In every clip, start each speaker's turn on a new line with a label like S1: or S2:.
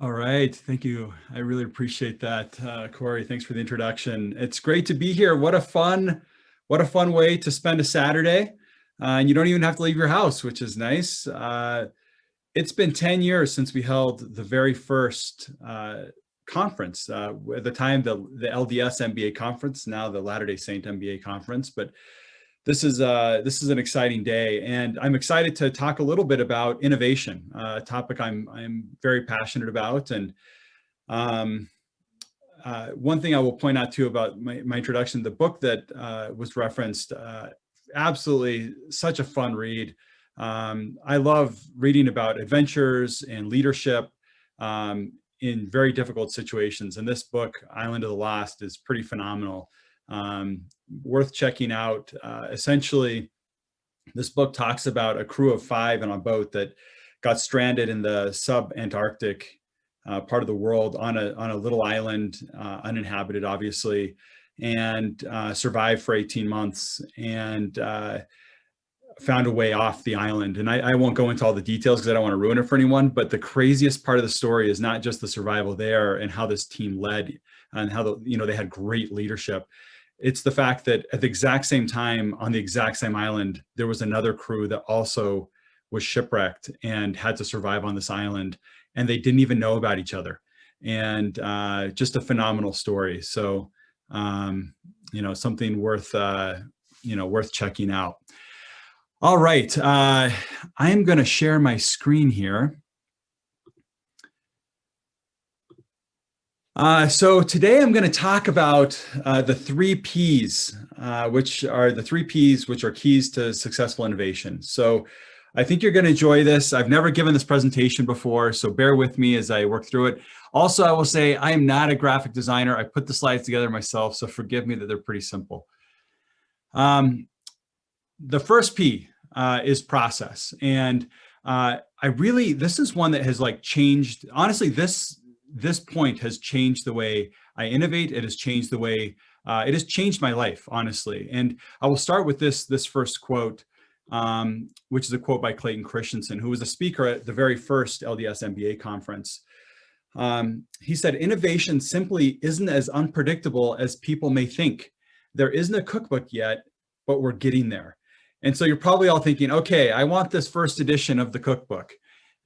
S1: All right, thank you. I really appreciate that, Corey. Thanks for the introduction. It's great to be here. What a fun way to spend a Saturday, and you don't even have to leave your house, which is nice. It's been 10 years since we held the very first conference. At the time, the LDSMBA conference, now the Latter-day Saint MBA conference, but this is an exciting day, and I'm excited to talk a little bit about innovation, a topic I'm very passionate about. And um, one thing I will point out too about my introduction, the book that was referenced, absolutely such a fun read. I love reading about adventures and leadership in very difficult situations. And this book, Island of the Lost, is pretty phenomenal. Worth checking out. Essentially, this book talks about a crew of 5 on a boat that got stranded in the sub-Antarctic part of the world on a little island, uninhabited, obviously, and survived for 18 months and found a way off the island. And I won't go into all the details because I don't want to ruin it for anyone, but the craziest part of the story is not just the survival there and how this team led and how they had great leadership. It's the fact that at the exact same time on the exact same island, there was another crew that also was shipwrecked and had to survive on this island, and they didn't even know about each other. And just a phenomenal story. So, something worth, worth checking out. All right, I'm going to share my screen here. So today I'm going to talk about the 3 Ps, which are keys to successful innovation. So I think you're going to enjoy this. I've never given this presentation before, so bear with me as I work through it. Also, I will say I am not a graphic designer. I put the slides together myself, so forgive me that they're pretty simple. The first P is process. And this is one that has changed. Honestly, this point has changed the way I innovate. It has changed the way, it has changed my life, honestly. And I will start with this first quote, which is a quote by Clayton Christensen, who was a speaker at the very first LDS MBA conference. He said, "Innovation simply isn't as unpredictable as people may think. There isn't a cookbook yet, but we're getting there." And so you're probably all thinking, okay, I want this first edition of the cookbook.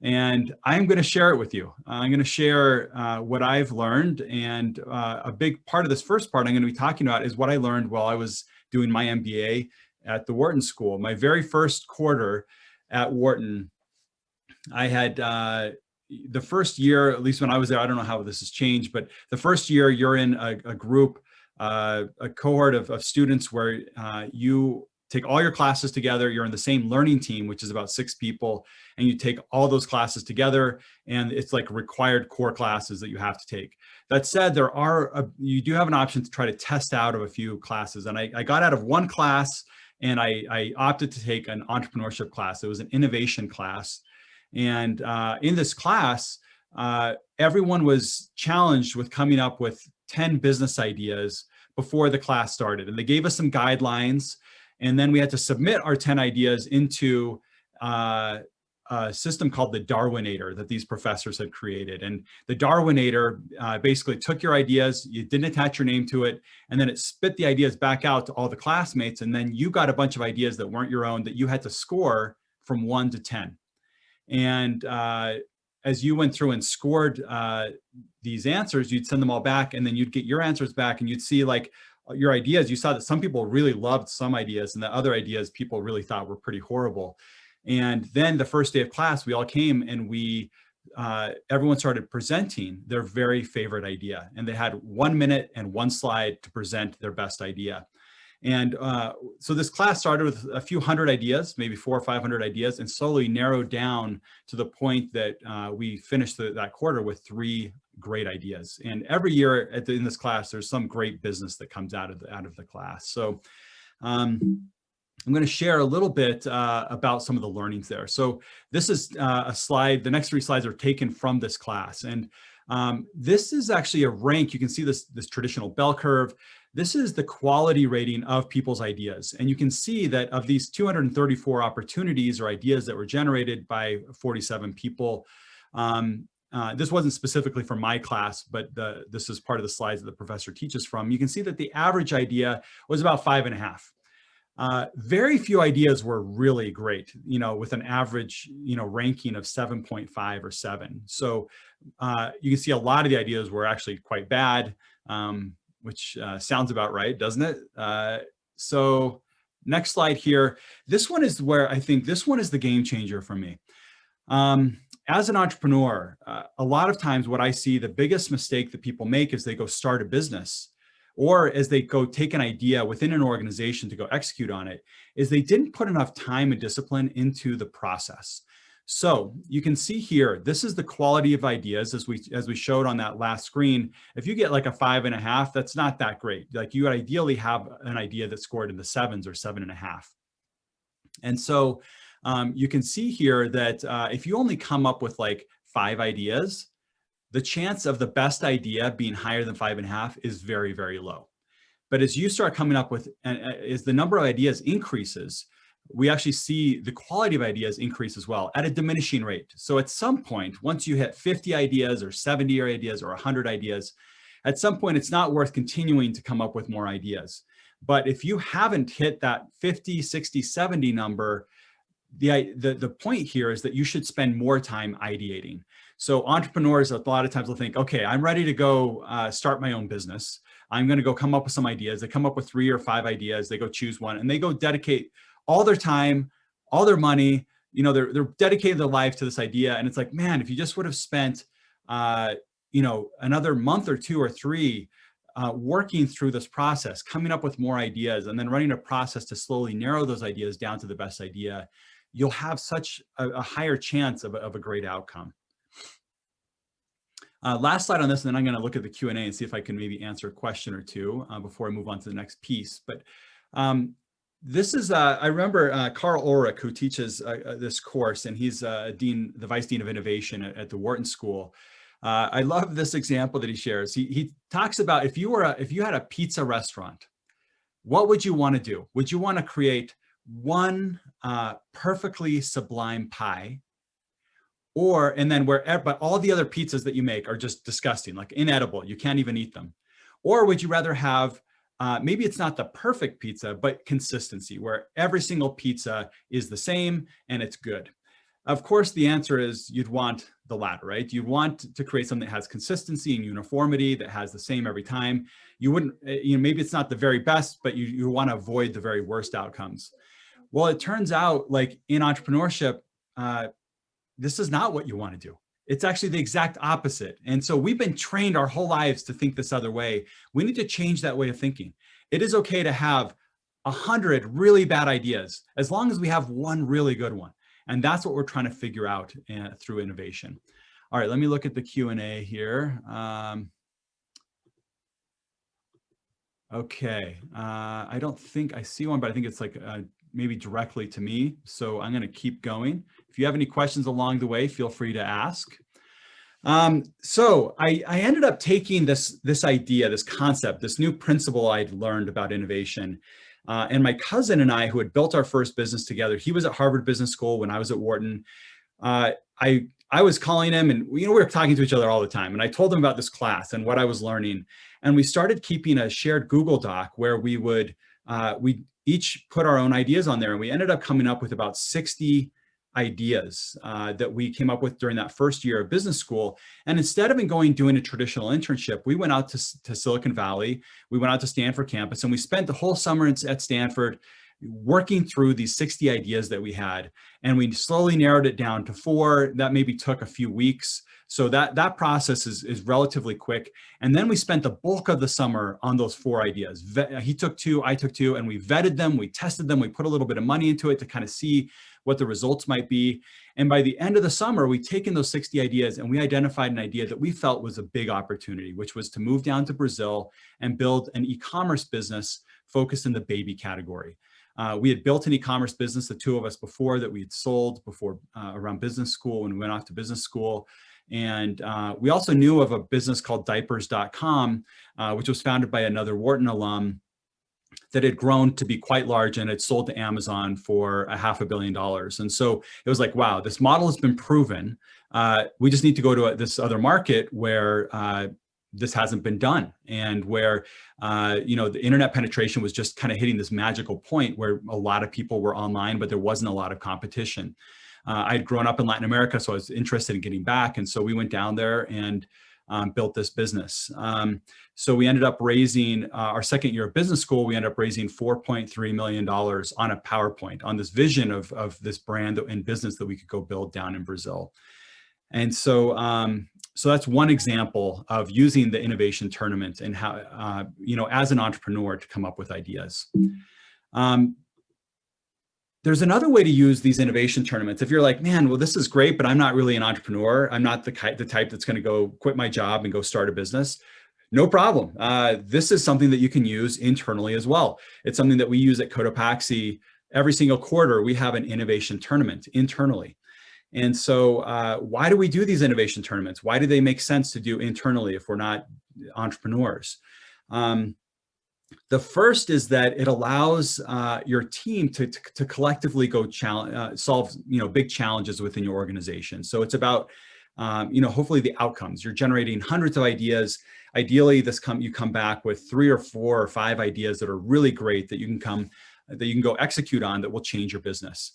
S1: And I'm going to share it with you. I'm going to share what I've learned. And a big part of this first part I'm going to be talking about is what I learned while I was doing my MBA at the Wharton School. My very first quarter at Wharton, I had the first year, at least when I was there, I don't know how this has changed, but the first year you're in a group, a cohort of students where you take all your classes together. You're in the same learning team, which is about 6 people, and you take all those classes together, and it's like required core classes that you have to take. That said, you do have an option to try to test out of a few classes, and I got out of one class, and I opted to take an entrepreneurship class. It was an innovation class, and in this class, everyone was challenged with coming up with 10 business ideas before the class started, and they gave us some guidelines. And then we had to submit our 10 ideas into a system called the Darwinator that these professors had created. And the Darwinator basically took your ideas, you didn't attach your name to it, and then it spit the ideas back out to all the classmates. And then you got a bunch of ideas that weren't your own that you had to score from 1 to 10. And as you went through and scored these answers, you'd send them all back, and then you'd get your answers back, and you'd see your ideas. You saw that some people really loved some ideas, and the other ideas people really thought were pretty horrible. And then the first day of class, we all came and everyone started presenting their very favorite idea. And they had 1 minute and 1 slide to present their best idea. And so this class started with a few hundred ideas, maybe 400 or 500 ideas, and slowly narrowed down to the point that we finished that quarter with 3 great ideas. And every year in this class, there's some great business that comes out of the class. So I'm going to share a little bit about some of the learnings there. So this is a slide. The next 3 slides are taken from this class. And this is actually a rank. You can see this traditional bell curve. This is the quality rating of people's ideas. And you can see that of these 234 opportunities or ideas that were generated by 47 people, this wasn't specifically for my class, but this is part of the slides that the professor teaches from. You can see that the average idea was about 5.5. Very few ideas were really great, with an average, ranking of 7.5 or 7. So you can see a lot of the ideas were actually quite bad, which sounds about right, doesn't it? So next slide here. This one is where I think this one is the game changer for me. As an entrepreneur, a lot of times what I see the biggest mistake that people make is they go start a business, or as they go take an idea within an organization to go execute on it, is they didn't put enough time and discipline into the process. So you can see here, this is the quality of ideas as we showed on that last screen. If you get like a 5.5, that's not that great. Like you would ideally have an idea that scored in the 7s or 7.5. And so you can see here that if you only come up with like 5 ideas, the chance of the best idea being higher than 5.5 is very, very low. But as you start coming up with, as the number of ideas increases, we actually see the quality of ideas increase as well at a diminishing rate. So at some point, once you hit 50 ideas or 70 ideas or 100 ideas, at some point, it's not worth continuing to come up with more ideas. But if you haven't hit that 50, 60, 70 number, the point here is that you should spend more time ideating. So entrepreneurs, a lot of times will think, okay, I'm ready to go start my own business. I'm going to go come up with some ideas. They come up with 3 or 5 ideas. They go choose one and they go dedicate all their time, all their money. They're dedicating their life to this idea. And it's like, man, if you just would have spent, another month or 2 or 3 working through this process, coming up with more ideas, and then running a process to slowly narrow those ideas down to the best idea, you'll have such a higher chance of a great outcome. Last slide on this, and then I'm going to look at the Q&A and see if I can maybe answer a question or two before I move on to the next piece. But this is, I remember Carl Ulrich, who teaches this course, and he's the Vice Dean of Innovation at the Wharton School. I love this example that he shares. He talks about if you had a pizza restaurant, what would you want to do? Would you want to create one perfectly sublime pie, but all the other pizzas that you make are just disgusting, like inedible, you can't even eat them? Or would you rather have, maybe it's not the perfect pizza, but consistency, where every single pizza is the same and it's good? Of course, the answer is you'd want the latter, right? You want to create something that has consistency and uniformity, that has the same every time. You wouldn't, maybe it's not the very best, but you want to avoid the very worst outcomes. Well, it turns out, like in entrepreneurship, this is not what you want to do. It's actually the exact opposite. And so we've been trained our whole lives to think this other way. We need to change that way of thinking. It is okay to have 100 really bad ideas, as long as we have one really good one. And that's what we're trying to figure out through innovation. All right, let me look at the Q&A here. Okay, I don't think I see one, but I think it's like maybe directly to me. So I'm going to keep going. If you have any questions along the way, feel free to ask. So I ended up taking this idea, this concept, this new principle I'd learned about innovation. And my cousin and I, who had built our first business together, he was at Harvard Business School when I was at Wharton. I was calling him, and we were talking to each other all the time. And I told him about this class and what I was learning. And we started keeping a shared Google Doc where we would we each put our own ideas on there. And we ended up coming up with about 60 ideas that we came up with during that first year of business school. And instead of doing a traditional internship, we went out to Silicon Valley. We went out to Stanford campus, and we spent the whole summer at Stanford working through these 60 ideas that we had. And we slowly narrowed it down to 4. That maybe took a few weeks. So that process is relatively quick. And then we spent the bulk of the summer on those 4 ideas. He took 2, I took 2, and we vetted them, we tested them, we put a little bit of money into it to kind of see what the results might be. And by the end of the summer, we'd taken those 60 ideas and we identified an idea that we felt was a big opportunity, which was to move down to Brazil and build an e-commerce business focused in the baby category. We had built an e-commerce business, the 2 of us before, that we had sold before around business school when we went off to business school. And we also knew of a business called diapers.com, which was founded by another Wharton alum that had grown to be quite large and had sold to Amazon for $500 million. And so it was like, wow, this model has been proven. We just need to go to this other market where this hasn't been done, and where the internet penetration was just kind of hitting this magical point where a lot of people were online, but there wasn't a lot of competition. I had grown up in Latin America, so I was interested in getting back, and so we went down there and built this business. So we ended up raising, our second year of business school, we ended up raising $4.3 million on a PowerPoint, on this vision of this brand and business that we could go build down in Brazil. And so, so that's one example of using the innovation tournament and how, as an entrepreneur, to come up with ideas. There's another way to use these innovation tournaments. If you're like, man, well, this is great, but I'm not really an entrepreneur. I'm not the type that's going to go quit my job and go start a business. No problem. This is something that you can use internally as well. It's something that we use at Cotopaxi. Every single quarter, we have an innovation tournament internally. And so why do we do these innovation tournaments? Why do they make sense to do internally if we're not entrepreneurs? The first is that it allows your team to collectively go solve big challenges within your organization. So it's about hopefully the outcomes. You're generating hundreds of ideas. Ideally, you come back with 3 or 4 or 5 ideas that are really great that you can go execute on that will change your business.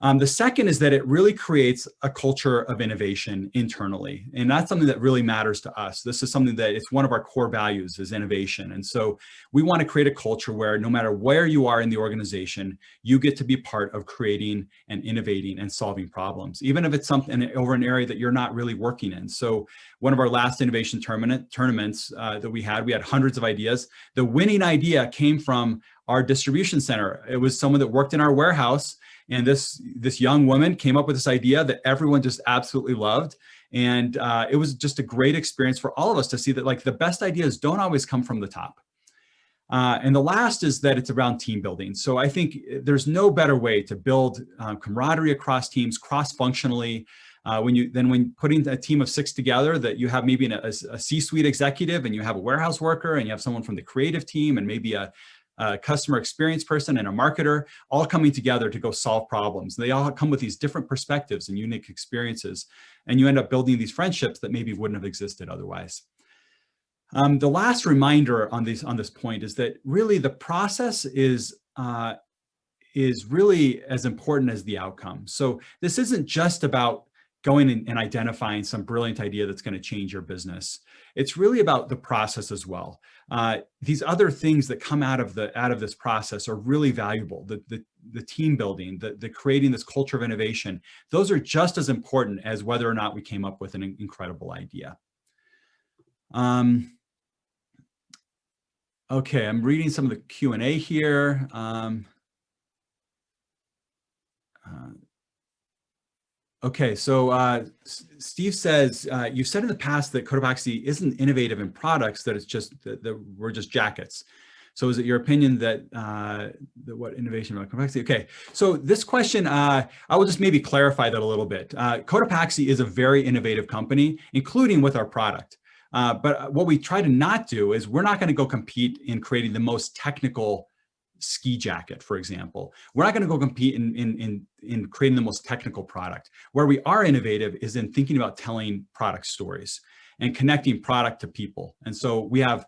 S1: The second is that it really creates a culture of innovation internally. And that's something that really matters to us. This is something that it's one of our core values is innovation. And so we want to create a culture where no matter where you are in the organization, you get to be part of creating and innovating and solving problems, even if it's something over an area that you're not really working in. So one of our last innovation tournaments that we had hundreds of ideas. The winning idea came from our distribution center. It was someone that worked in our warehouse. And this young woman came up with this idea that everyone just absolutely loved. And it was just a great experience for all of us to see that the best ideas don't always come from the top. And the last is that it's around team building. So I think there's no better way to build camaraderie across teams, cross-functionally. When putting a team of 6 together, that you have maybe a C-suite executive, and you have a warehouse worker, and you have someone from the creative team, and maybe a customer experience person and a marketer, all coming together to go solve problems. They all come with these different perspectives and unique experiences, and you end up building these friendships that maybe wouldn't have existed otherwise. The last reminder on this point is that really the process is really as important as the outcome. So this isn't just about going and identifying some brilliant idea that's going to change your business. It's really about the process as well. These other things that come out of this process are really valuable. The team building, the creating this culture of innovation, those are just as important as whether or not we came up with an incredible idea. Okay, I'm reading some of the Q&A here. Okay, so Steve says, you've said in the past that Cotopaxi isn't innovative in products, that it's just that we're just jackets. So is it your opinion that what innovation about Cotopaxi? Okay, so this question, I will just maybe clarify that a little bit. Cotopaxi is a very innovative company, including with our product. But what we try to not do is we're not going to go compete in creating the most technical ski jacket, for example. We're not going to go compete in creating the most technical product. Where we are innovative is in thinking about telling product stories and connecting product to people. And so we have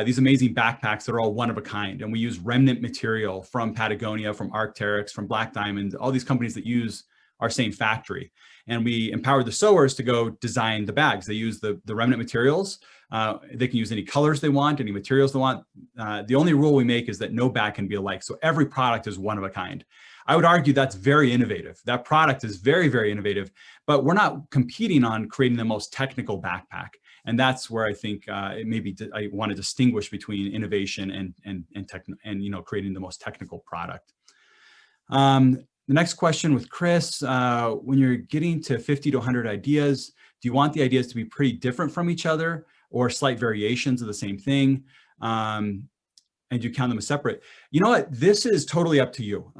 S1: these amazing backpacks that are all one of a kind. And we use remnant material from Patagonia, from Arc'teryx, from Black Diamond, all these companies that use our same factory. And we empower the sewers to go design the bags. They use the remnant materials. They can use any colors they want, any materials they want. The only rule we make is that no bag can be alike. So every product is one of a kind. I would argue that's very innovative. That product is very, very innovative, but we're not competing on creating the most technical backpack. And that's where I think I want to distinguish between innovation and creating the most technical product. The next question with Chris, when you're getting to 50 to 100 ideas, do you want the ideas to be pretty different from each other or slight variations of the same thing? And do you count them as separate? You know what? This is totally up to you.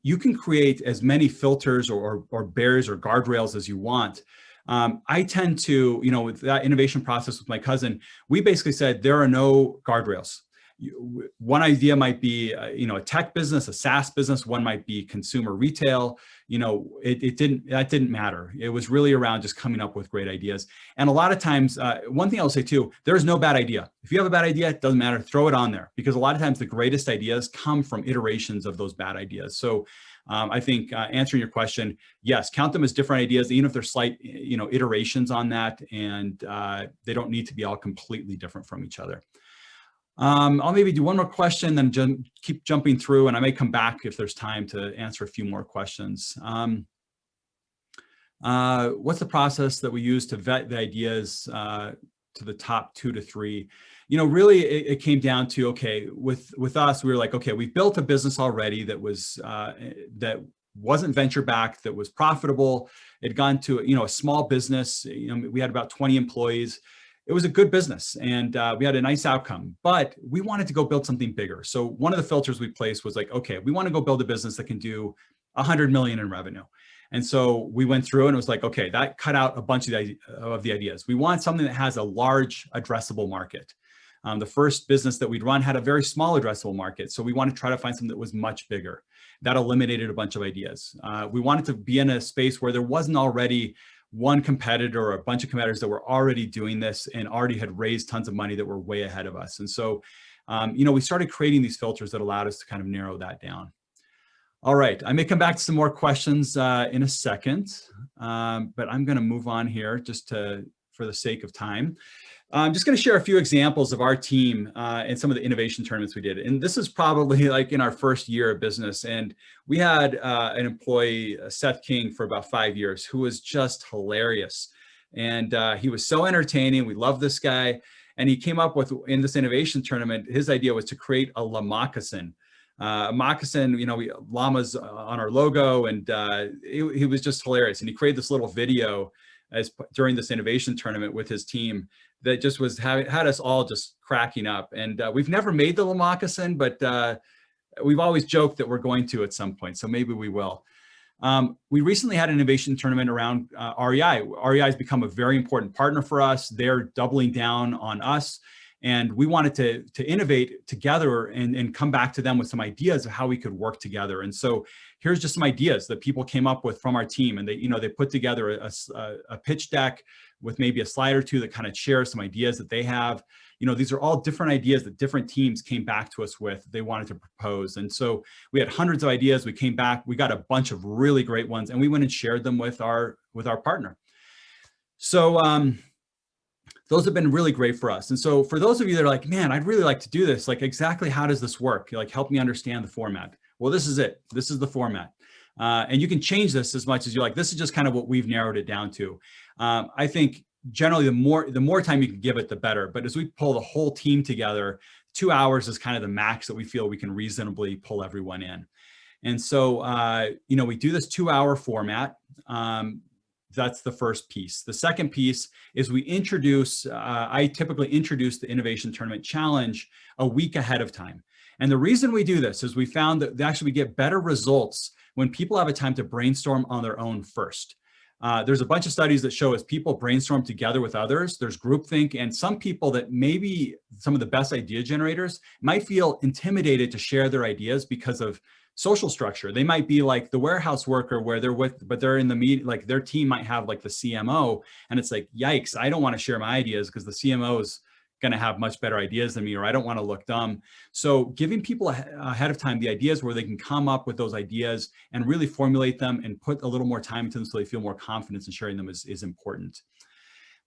S1: You can create as many filters or barriers or guardrails as you want. I tend to, with that innovation process with my cousin, we basically said there are no guardrails. one idea might be, a tech business, a SaaS business. One might be consumer retail. That didn't matter. It was really around just coming up with great ideas. And a lot of times, one thing I'll say too, there's no bad idea. If you have a bad idea, it doesn't matter, throw it on there, because a lot of times the greatest ideas come from iterations of those bad ideas. So I think answering your question, yes, count them as different ideas, even if they're slight, iterations on that, and they don't need to be all completely different from each other. I'll maybe do one more question, then keep jumping through, and I may come back if there's time to answer a few more questions. What's the process that we use to vet the ideas to the top 2 to 3? Really it came down to, okay, with us, we were like, okay, we've built a business already that wasn't venture backed, that was profitable. It had gone to, a small business. We had about 20 employees. It was a good business, and we had a nice outcome, but we wanted to go build something bigger. So one of the filters we placed was like, okay, we want to go build a business that can do 100 million in revenue. And so we went through and it was like, okay, that cut out a bunch of the ideas. We want something that has a large addressable market. The first business that we'd run had a very small addressable market. So we wanted to try to find something that was much bigger. That eliminated a bunch of ideas. We wanted to be in a space where there wasn't already one competitor or a bunch of competitors that were already doing this and already had raised tons of money that were way ahead of us. And so, we started creating these filters that allowed us to kind of narrow that down. All right, I may come back to some more questions in a second, but I'm going to move on here just for the sake of time. I'm just going to share a few examples of our team and some of the innovation tournaments we did. And this is probably like in our first year of business. And we had an employee, Seth King, for about 5 years, who was just hilarious. And he was so entertaining. We loved this guy. And he came up with, in this innovation tournament, his idea was to create a llama-moccasin. A moccasin, llamas on our logo. And he was just hilarious. And he created this little video during this innovation tournament with his team that just had us all just cracking up. And we've never made the llama-moccasin, but we've always joked that we're going to at some point, so maybe we will. We recently had an innovation tournament around REI. REI has become a very important partner for us. They're doubling down on us, and we wanted to innovate together and come back to them with some ideas of how we could work together. And so here's just some ideas that people came up with from our team, and they put together a pitch deck with maybe a slide or two that kind of shares some ideas that they have. These are all different ideas that different teams came back to us with, they wanted to propose. And so we had hundreds of ideas. We came back, we got a bunch of really great ones, and we went and shared them with our partner. So those have been really great for us. And so for those of you that are like, man, I'd really like to do this, like, exactly how does this work? Like, help me understand the format. Well, this is it. This is the format. And you can change this as much as you like. This is just kind of what we've narrowed it down to. I think generally the more time you can give it, the better. But as we pull the whole team together, 2 hours is kind of the max that we feel we can reasonably pull everyone in. And so, we do this 2-hour format. That's the first piece. The second piece is we introduce, I typically introduce the Innovation Tournament Challenge a week ahead of time. And the reason we do this is we found that actually we get better results when people have a time to brainstorm on their own first. There's a bunch of studies that show as people brainstorm together with others, there's groupthink, and some people that maybe some of the best idea generators might feel intimidated to share their ideas because of social structure. They might be like the warehouse worker where but they're in the meeting, like their team might have like the CMO, and it's like, yikes, I don't want to share my ideas because the CMO is going to have much better ideas than me, or I don't want to look dumb. So giving people ahead of time the ideas where they can come up with those ideas and really formulate them and put a little more time into them so they feel more confidence in sharing them is important.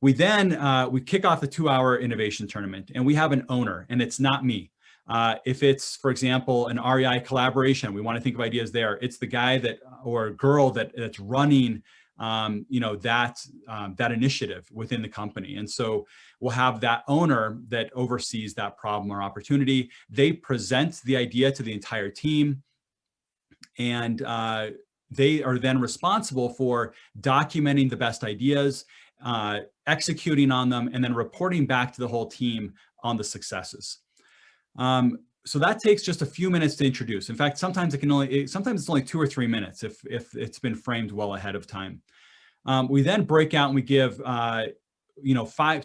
S1: We then, we kick off the 2-hour innovation tournament, and we have an owner, and it's not me. If it's, for example, an REI collaboration, we want to think of ideas there. It's the guy or girl that's running that initiative within the company. And so we'll have that owner that oversees that problem or opportunity. They present the idea to the entire team, and they are then responsible for documenting the best ideas, executing on them, and then reporting back to the whole team on the successes. So that takes just a few minutes to introduce. In fact, sometimes it's only 2 or 3 minutes if it's been framed well ahead of time. We then break out and we give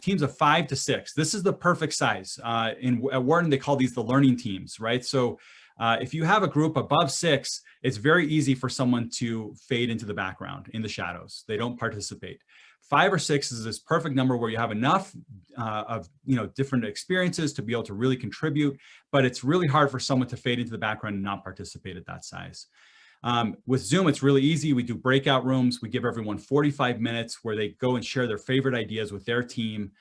S1: teams of 5 to 6. This is the perfect size. At Wharton, they call these the learning teams, right? So if you have a group above 6, it's very easy for someone to fade into the background, in the shadows. They don't participate. 5 or 6 is this perfect number where you have enough of different experiences to be able to really contribute, but it's really hard for someone to fade into the background and not participate at that size. With Zoom, it's really easy. We do breakout rooms. We give everyone 45 minutes where they go and share their favorite ideas with their team.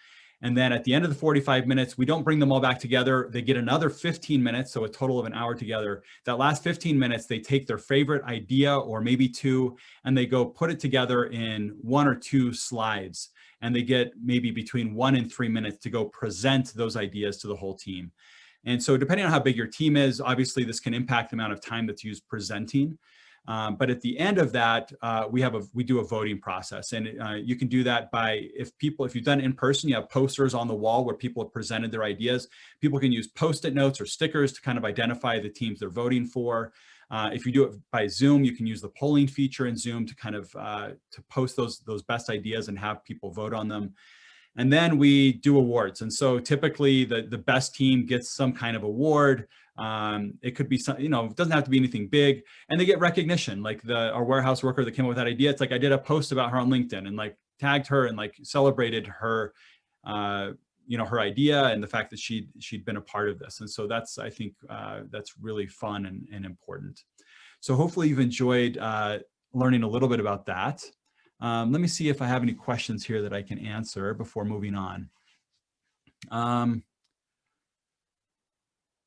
S1: And then at the end of the 45 minutes, we don't bring them all back together. They get another 15 minutes, so a total of an hour together. That last 15 minutes, they take their favorite idea or maybe 2, and they go put it together in 1 or 2 slides. And they get maybe between 1 and 3 minutes to go present those ideas to the whole team. And so depending on how big your team is, obviously this can impact the amount of time that's used presenting. But at the end of that, we do a voting process, and you can do that by, if you've done in person, you have posters on the wall where people have presented their ideas. People can use Post-it notes or stickers to kind of identify the teams they're voting for. If you do it by Zoom, you can use the polling feature in Zoom to kind of to post those best ideas and have people vote on them. And then we do awards. And so typically the best team gets some kind of award. It could be some, it doesn't have to be anything big, and they get recognition. Like our warehouse worker that came up with that idea, it's like I did a post about her on LinkedIn and like tagged her and like celebrated her, her idea and the fact that she'd been a part of this. And so I think that's really fun and important. So hopefully you've enjoyed learning a little bit about that. Let me see if I have any questions here that I can answer before moving on.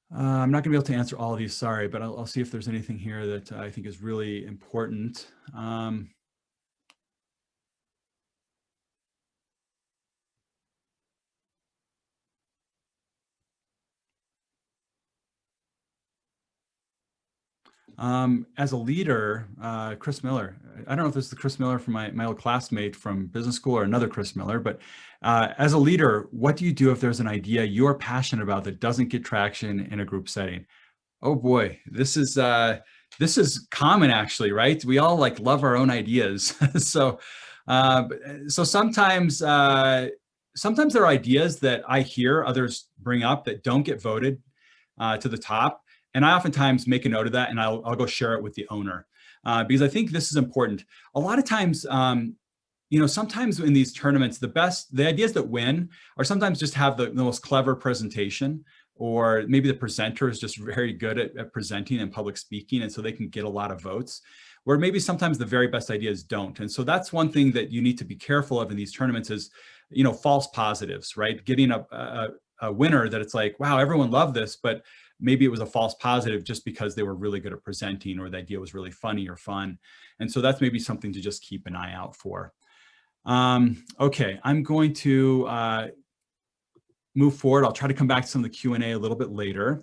S1: I'm not going to be able to answer all of these, sorry, but I'll see if there's anything here that I think is really important. As a leader, Chris Miller, I don't know if this is the Chris Miller from my old classmate from business school or another Chris Miller, but as a leader, what do you do if there's an idea you're passionate about that doesn't get traction in a group setting? Oh boy, this is common actually, right? We all like love our own ideas. So sometimes there are ideas that I hear others bring up that don't get voted to the top. And I oftentimes make a note of that, and I'll go share it with the owner because I think this is important. A lot of times, sometimes in these tournaments, the ideas that win are sometimes just have the most clever presentation, or maybe the presenter is just very good at presenting and public speaking, and so they can get a lot of votes, where maybe sometimes the very best ideas don't. And so that's one thing that you need to be careful of in these tournaments is, false positives, right? Getting a winner that it's like, wow, everyone loved this, but maybe it was a false positive just because they were really good at presenting or the idea was really funny or fun. And so that's maybe something to just keep an eye out for. Okay, I'm going to move forward. I'll try to come back to some of the Q&A a little bit later.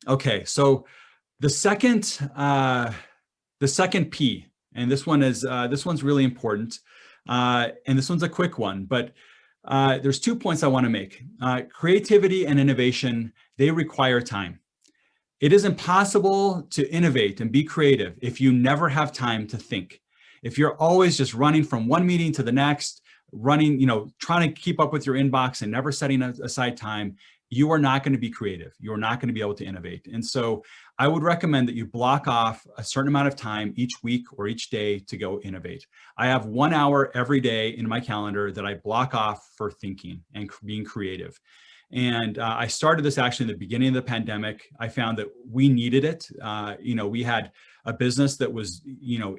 S1: Okay, so the second P, and this one's really important, and this one's a quick one, but there's 2 points I want to make. Creativity and innovation, they require time. It is impossible to innovate and be creative if you never have time to think. If you're always just running from one meeting to the next, trying to keep up with your inbox and never setting aside time, you are not going to be creative. You are not going to be able to innovate. And so I would recommend that you block off a certain amount of time each week or each day to go innovate. I have 1 hour every day in my calendar that I block off for thinking and being creative. And I started this actually in the beginning of the pandemic. I found that we needed it. We had a business that was,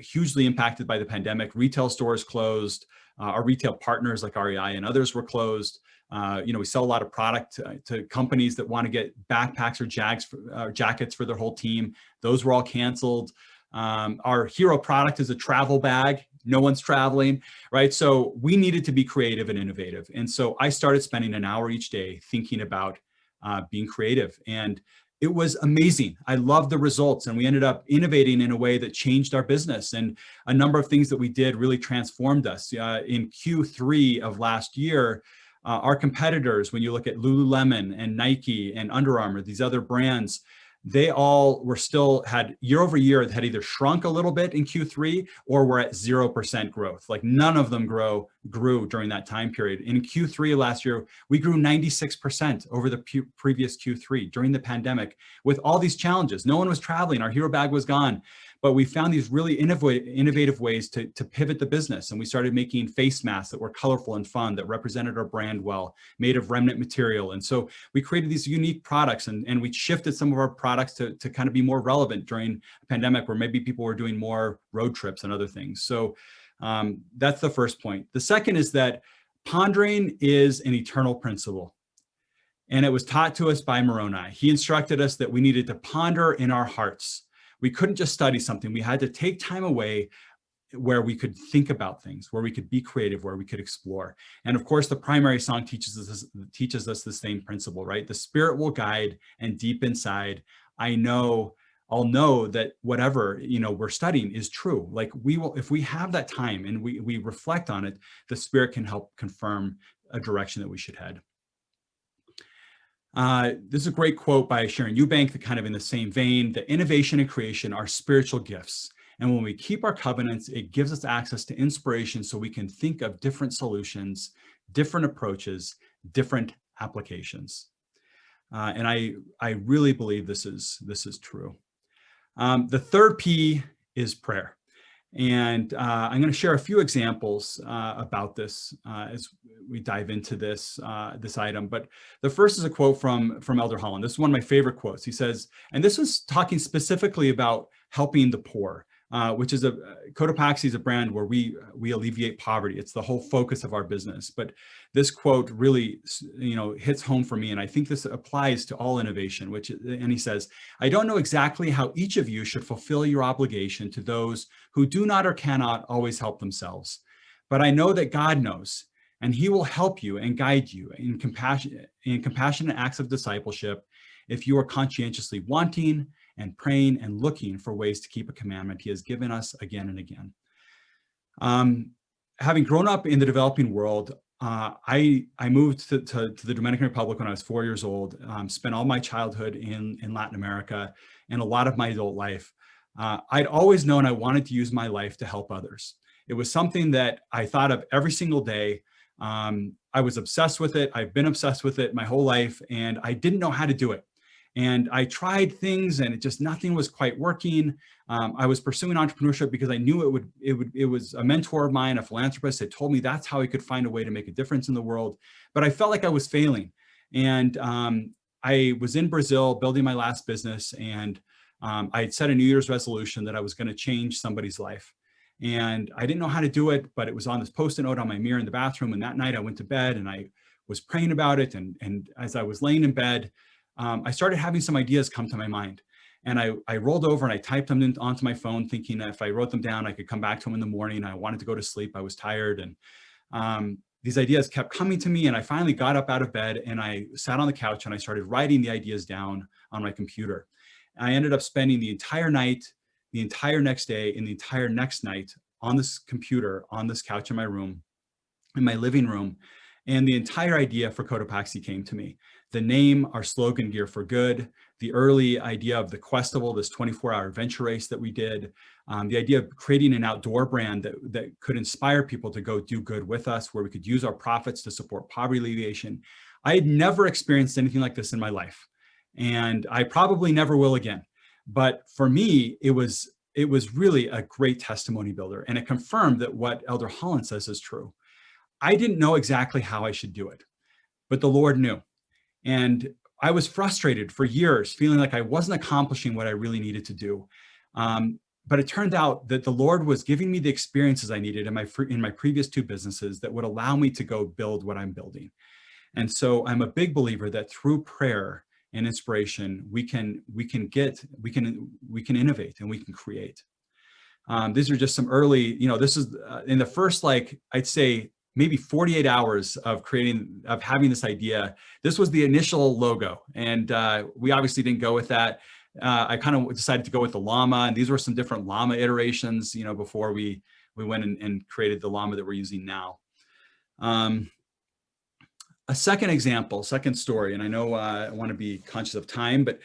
S1: hugely impacted by the pandemic. Retail stores closed. Our retail partners like REI and others were closed. We sell a lot of product to companies that want to get backpacks or jackets for their whole team. Those were all canceled. Our hero product is a travel bag. No one's traveling, right? So we needed to be creative and innovative. And so I started spending an hour each day thinking about being creative. And it was amazing. I loved the results, and we ended up innovating in a way that changed our business. And a number of things that we did really transformed us. In Q3 of last year, our competitors, when you look at Lululemon and Nike and Under Armour, these other brands, they all were still had year over year had either shrunk a little bit in Q3 or were at 0% growth. Like none of them grew during that time period. In Q3 last year, we grew 96% over the previous Q3 during the pandemic with all these challenges. No one was traveling. Our hero bag was gone. But we found these really innovative ways to pivot the business. And we started making face masks that were colorful and fun, that represented our brand well, made of remnant material. And so we created these unique products, and we shifted some of our products to kind of be more relevant during a pandemic where maybe people were doing more road trips and other things. So that's the first point. The second is that pondering is an eternal principle. And it was taught to us by Moroni. He instructed us that we needed to ponder in our hearts. We couldn't just study something. We had to take time away where we could think about things, where we could be creative, where we could explore. And of course, the primary song teaches us the same principle, right? The Spirit will guide, and deep inside, I'll know that whatever we're studying is true. Like we will, if we have that time and we reflect on it, the Spirit can help confirm a direction that we should head. This is a great quote by Sharon Eubank, that kind of in the same vein, that innovation and creation are spiritual gifts. And when we keep our covenants, it gives us access to inspiration so we can think of different solutions, different approaches, different applications. And I really believe this is true. The third P is prayer. And I'm going to share a few examples about this as we dive into this item. But the first is a quote from Elder Holland. This is one of my favorite quotes. He says, and this was talking specifically about helping the poor, which is Cotopaxi is a brand where we alleviate poverty. It's the whole focus of our business. But this quote really, hits home for me, and I think this applies to all innovation. And he says, "I don't know exactly how each of you should fulfill your obligation to those who do not or cannot always help themselves, but I know that God knows, and He will help you and guide you in compassionate acts of discipleship if you are conscientiously wanting and praying and looking for ways to keep a commandment He has given us again and again." Having grown up in the developing world, I moved to the Dominican Republic when I was 4 years old, spent all my childhood in Latin America and a lot of my adult life. I'd always known I wanted to use my life to help others. It was something that I thought of every single day. I was obsessed with it. I've been obsessed with it my whole life, and I didn't know how to do it. And I tried things, and nothing was quite working. I was pursuing entrepreneurship because I knew it was a mentor of mine, a philanthropist, had told me that's how I could find a way to make a difference in the world. But I felt like I was failing. And I was in Brazil building my last business, and I had set a New Year's resolution that I was going to change somebody's life. And I didn't know how to do it, but it was on this Post-it note on my mirror in the bathroom. And that night I went to bed and I was praying about it. And as I was laying in bed, I started having some ideas come to my mind. And I rolled over and I typed them onto my phone, thinking that if I wrote them down, I could come back to them in the morning. I wanted to go to sleep. I was tired. And these ideas kept coming to me. And I finally got up out of bed and I sat on the couch and I started writing the ideas down on my computer. I ended up spending the entire night, the entire next day, and the entire next night on this computer, on this couch in my room, in my living room. And the entire idea for Cotopaxi came to me. The name, our slogan, Gear for Good, the early idea of the Questival, this 24-hour adventure race that we did, the idea of creating an outdoor brand that could inspire people to go do good with us, where we could use our profits to support poverty alleviation. I had never experienced anything like this in my life, and I probably never will again. But for me, it was really a great testimony builder, and it confirmed that what Elder Holland says is true. I didn't know exactly how I should do it, but the Lord knew. And I was frustrated for years, feeling like I wasn't accomplishing what I really needed to do. But it turned out that the Lord was giving me the experiences I needed in my previous two businesses that would allow me to go build what I'm building. And so I'm a big believer that through prayer and inspiration, we can innovate and we can create. These are just some early, this is in the first, I'd say maybe 48 hours of having this idea. This was the initial logo. And we obviously didn't go with that. I kind of decided to go with the llama, and these were some different llama iterations, before we went and created the llama that we're using now. A second example, second story, and I know I want to be conscious of time, but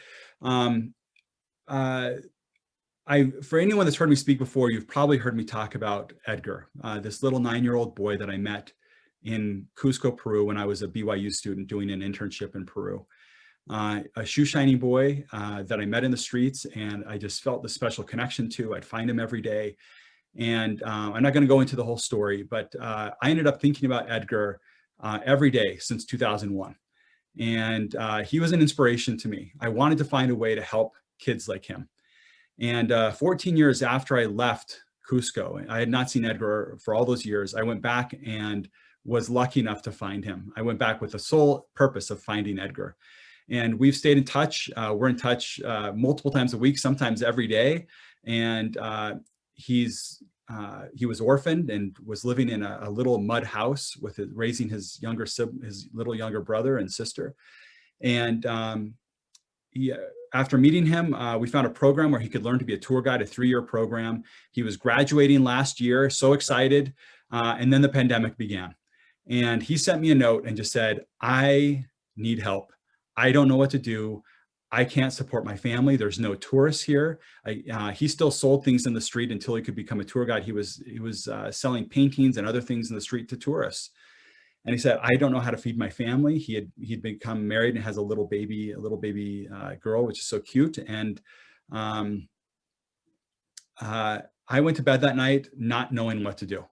S1: for anyone that's heard me speak before, you've probably heard me talk about Edgar, this little 9-year-old boy that I met in Cusco, Peru, when I was a BYU student doing an internship in Peru. A shoe shiny boy that I met in the streets, and I just felt the special connection to. I'd find him every day. And I'm not going to go into the whole story, but I ended up thinking about Edgar every day since 2001. And he was an inspiration to me. I wanted to find a way to help kids like him. And 14 years after I left Cusco, I had not seen Edgar for all those years. I went back and was lucky enough to find him. I went back with the sole purpose of finding Edgar. And we've stayed in touch. We're in touch multiple times a week, sometimes every day. And he was orphaned and was living in a little mud house with raising his little younger brother and sister. And after meeting him, we found a program where he could learn to be a tour guide, a 3-year program. He was graduating last year, so excited. And then the pandemic began. And he sent me a note and just said, I need help. I don't know what to do. I can't support my family. There's no tourists here. He still sold things in the street until he could become a tour guide. He was selling paintings and other things in the street to tourists. And he said, I don't know how to feed my family. He'd become married and has a little baby girl, which is so cute. And I went to bed that night not knowing what to do.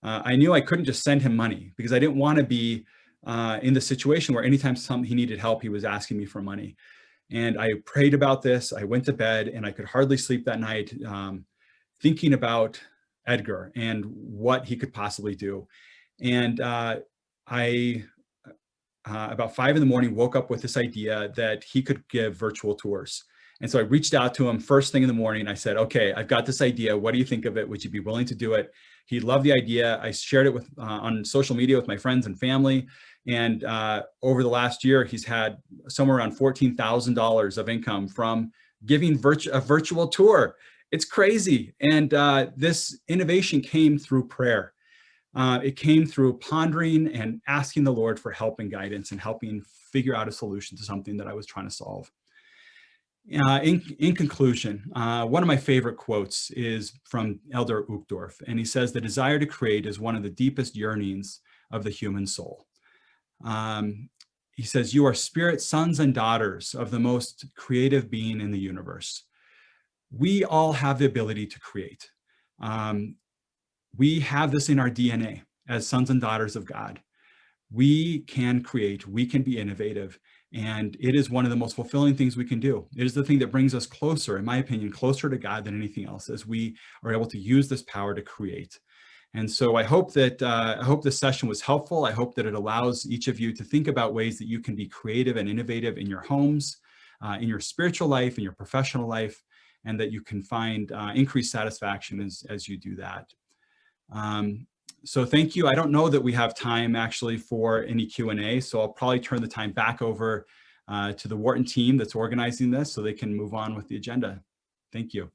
S1: I knew I couldn't just send him money because I didn't want to be in the situation where anytime he needed help, he was asking me for money. And I prayed about this. I went to bed and I could hardly sleep that night, thinking about Edgar and what he could possibly do. And about 5 a.m, woke up with this idea that he could give virtual tours. And so I reached out to him first thing in the morning. I said, okay, I've got this idea. What do you think of it? Would you be willing to do it? He loved the idea. I shared it on social media with my friends and family. And over the last year, he's had somewhere around $14,000 of income from giving a virtual tour. It's crazy. And this innovation came through prayer. It came through pondering and asking the Lord for help and guidance and helping figure out a solution to something that I was trying to solve. In conclusion, one of my favorite quotes is from Elder Uchtdorf, and he says, the desire to create is one of the deepest yearnings of the human soul. He says, you are spirit sons and daughters of the most creative being in the universe. We all have the ability to create. We have this in our DNA as sons and daughters of God. We can create, we can be innovative, and it is one of the most fulfilling things we can do. It is the thing that brings us closer, in my opinion, closer to God than anything else, as we are able to use this power to create. And so I hope that this session was helpful. I hope that it allows each of you to think about ways that you can be creative and innovative in your homes, in your spiritual life, in your professional life, and that you can find increased satisfaction as you do that. So thank you. I don't know that we have time actually for any Q&A, so I'll probably turn the time back over to the Wharton team that's organizing this so they can move on with the agenda. Thank you.